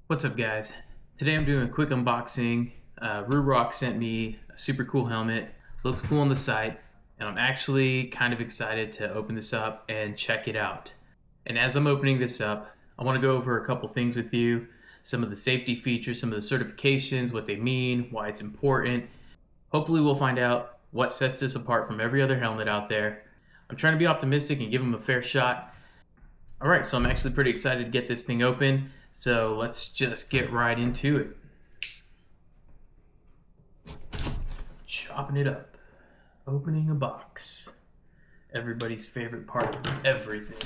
What's up, guys? Today I'm doing a quick unboxing. Ruroc sent me a super cool helmet. Looks cool on the site, and I'm actually kind of excited to open this up and check it out. And as I'm opening this up, I want to go over a couple things with you. Some of the safety features, some of the certifications, what they mean, why it's important. Hopefully we'll find out what sets this apart from every other helmet out there. I'm trying to be optimistic and give them a fair shot. Alright, so I'm actually pretty excited to get this thing open. So let's just get right into it. Chopping it up. Opening a box. Everybody's favorite part of everything.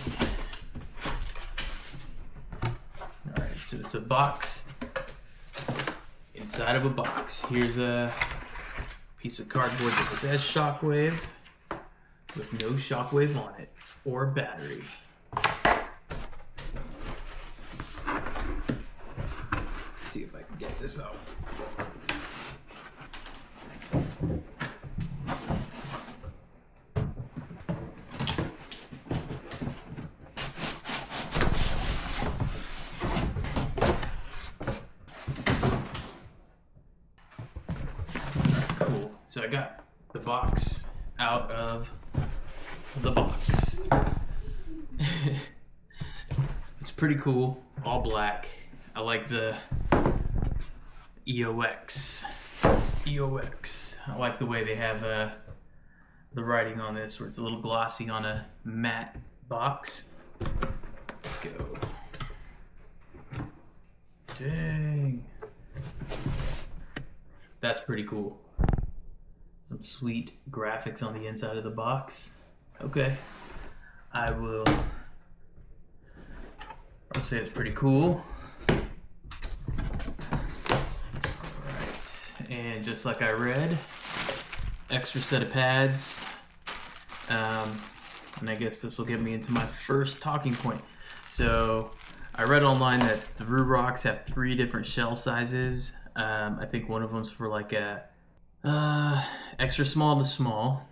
Alright, so it's a box inside of a box. Here's a piece of cardboard that says Shockwave with no Shockwave on it or battery. See if I can get this out. Cool. So I got the box out of the box. It's pretty cool. All black. I like the EOX. I like the way they have the writing on this, where it's a little glossy on a matte box. Let's go. Dang. That's pretty cool. Some sweet graphics on the inside of the box. Okay. I would say it's pretty cool. And just like I read, extra set of pads. And I guess this will get me into my first talking point. So I read online that the Rurocs have 3 different shell sizes. I think one of them's for like a extra small to small.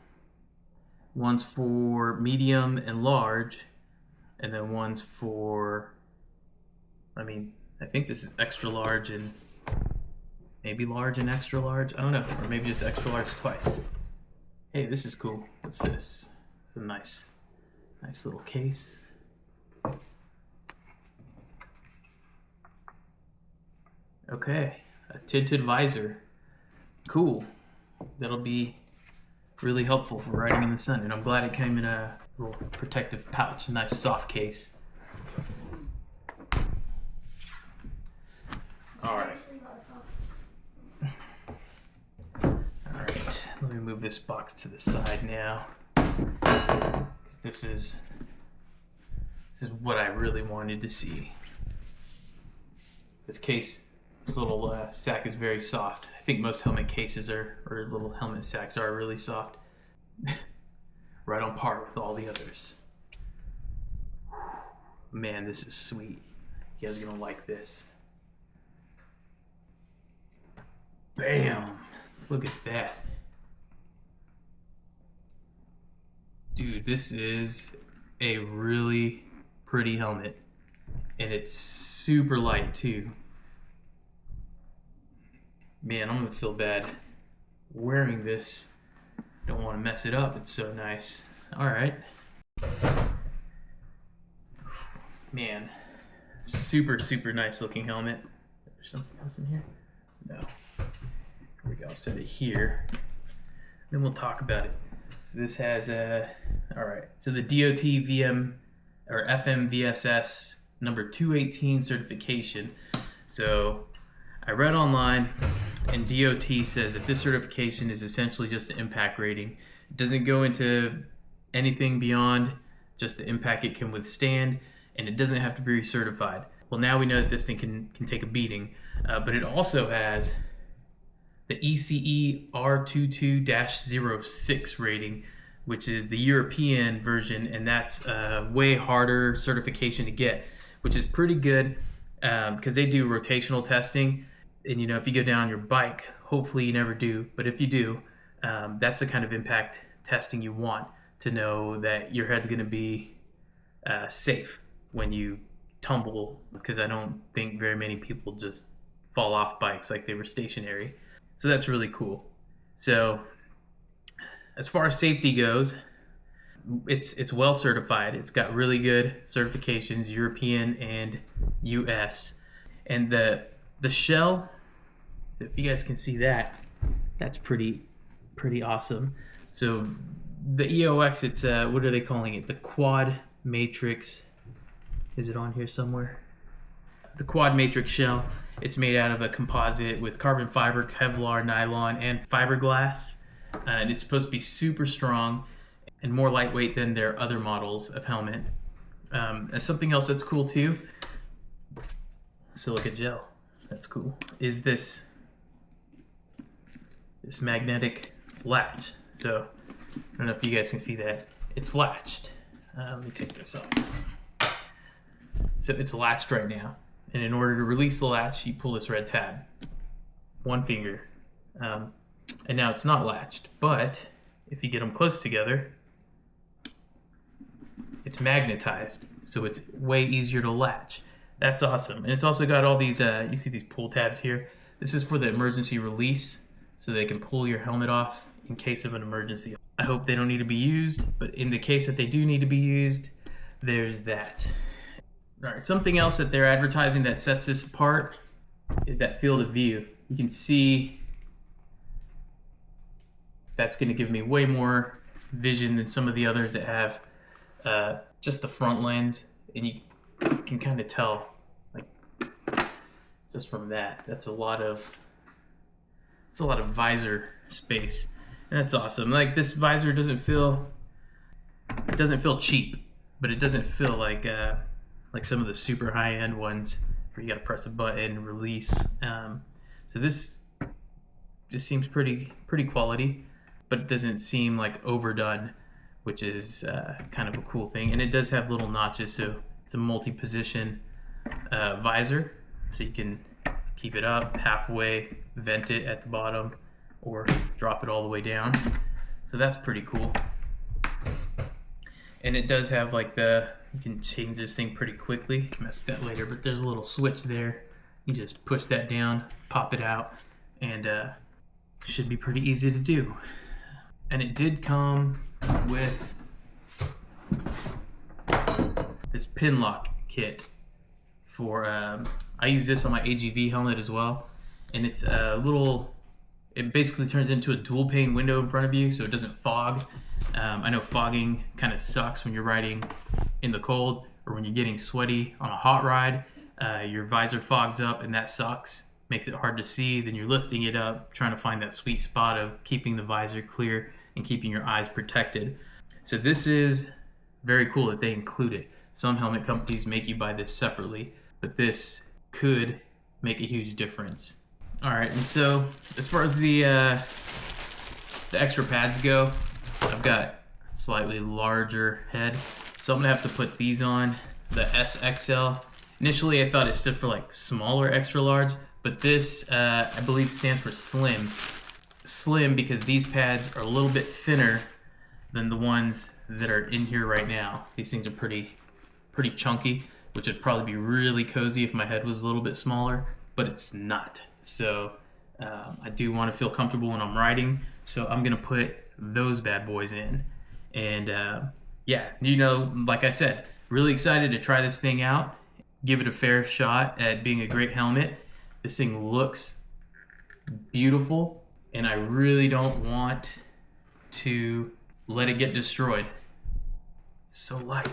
One's for medium and large. And then one's for, I think this is extra large and maybe large and extra large. I don't know. Or maybe just extra large twice. Hey, this is cool. What's this? It's a nice little case. Okay. A tinted visor. Cool. That'll be really helpful for riding in the sun. And I'm glad it came in a little protective pouch. A nice soft case. Alright. Alright, let me move this box to the side now. This is what I really wanted to see. This case, this little sack is very soft. I think most helmet cases or little helmet sacks are really soft. Right on par with all the others. Man, this is sweet. You guys are gonna like this. Bam! Look at that. Dude, this is a really pretty helmet. And it's super light too. Man, I'm gonna feel bad wearing this. Don't want to mess it up. It's so nice. Alright. Man, super nice looking helmet. Is there something else in here? No. Here we go. I'll set it here. Then we'll talk about it. So this has alright. So the DOT VM or FMVSS number 218 certification. So I read online, and DOT says that this certification is essentially just the impact rating. It doesn't go into anything beyond just the impact it can withstand, and it doesn't have to be recertified. Well, now we know that this thing can take a beating, but it also has the ECE R22-06 rating, which is the European version, and that's a way harder certification to get, which is pretty good because they do rotational testing. And you know, if you go down your bike, hopefully you never do, but if you do, that's the kind of impact testing you want to know that your head's going to be safe when you tumble, because I don't think very many people just fall off bikes like they were stationary. So that's really cool. So as far as safety goes, it's well certified. It's got really good certifications, European and US. And the shell, if you guys can see that, that's pretty awesome. So the EOX, it's what are they calling it? The quad matrix. Is it on here somewhere? The quad matrix shell. It's made out of a composite with carbon fiber, Kevlar, nylon, and fiberglass. And it's supposed to be super strong and more lightweight than their other models of helmet. And something else that's cool too, silica gel, that's cool, is this magnetic latch. So I don't know if you guys can see that. It's latched. Let me take this off. So it's latched right now. And in order to release the latch, you pull this red tab. One finger. And now it's not latched. But if you get them close together, it's magnetized. So it's way easier to latch. That's awesome. And it's also got all these, you see these pull tabs here? This is for the emergency release, so they can pull your helmet off in case of an emergency. I hope they don't need to be used, but in the case that they do need to be used, there's that. All right, something else that they're advertising that sets this apart is that field of view. You can see that's going to give me way more vision than some of the others that have just the front lens, and you can kind of tell, like, just from that, that's a lot of visor space, and that's awesome. Like, this visor doesn't feel cheap, but it doesn't feel like some of the super high-end ones where you got to press a button, release. So this just seems pretty quality, but it doesn't seem like overdone, which is kind of a cool thing. And it does have little notches, so it's a multi-position visor, so you can keep it up halfway, vent it at the bottom, or drop it all the way down. So that's pretty cool. And it does have like you can change this thing pretty quickly. Mess that later, but there's a little switch there. You just push that down, pop it out, and should be pretty easy to do. And it did come with this pin lock kit for, I use this on my AGV helmet as well. And it's it basically turns into a dual pane window in front of you so it doesn't fog. I know fogging kind of sucks when you're riding in the cold or when you're getting sweaty on a hot ride. Your visor fogs up and that sucks. Makes it hard to see. Then you're lifting it up, trying to find that sweet spot of keeping the visor clear and keeping your eyes protected. So this is very cool that they include it. Some helmet companies make you buy this separately, but this could make a huge difference. All right, and so as far as the extra pads go, I've got a slightly larger head, so I'm gonna have to put these on, the SXL. Initially, I thought it stood for like smaller extra large, but this, I believe, stands for slim. Slim because these pads are a little bit thinner than the ones that are in here right now. These things are pretty chunky, which would probably be really cozy if my head was a little bit smaller, but it's not. So I do want to feel comfortable when I'm riding, so I'm gonna put those bad boys in. And yeah, like I said, really excited to try this thing out, give it a fair shot at being a great helmet. This thing looks beautiful, and I really don't want to let it get destroyed. So light,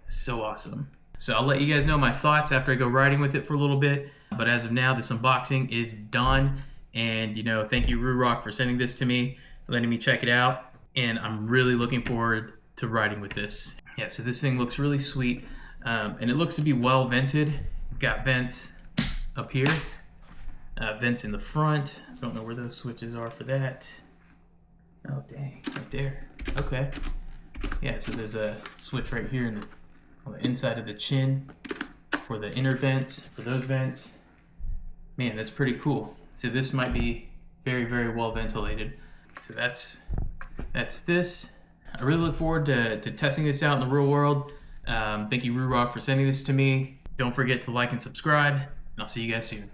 so awesome. So I'll let you guys know my thoughts after I go riding with it for a little bit. But as of now, this unboxing is done. And thank you, Ruroc, for sending this to me, letting me check it out. And I'm really looking forward to riding with this. Yeah, so this thing looks really sweet. And it looks to be well vented. Got vents up here, vents in the front. Don't know where those switches are for that. Oh, dang, right there. Okay. Yeah, so there's a switch right here on the inside of the chin for the inner vents, for those vents. Man, that's pretty cool. So this might be very, very well ventilated. So that's this. I really look forward to testing this out in the real world. Thank you, Ruroc, for sending this to me. Don't forget to like and subscribe, and I'll see you guys soon.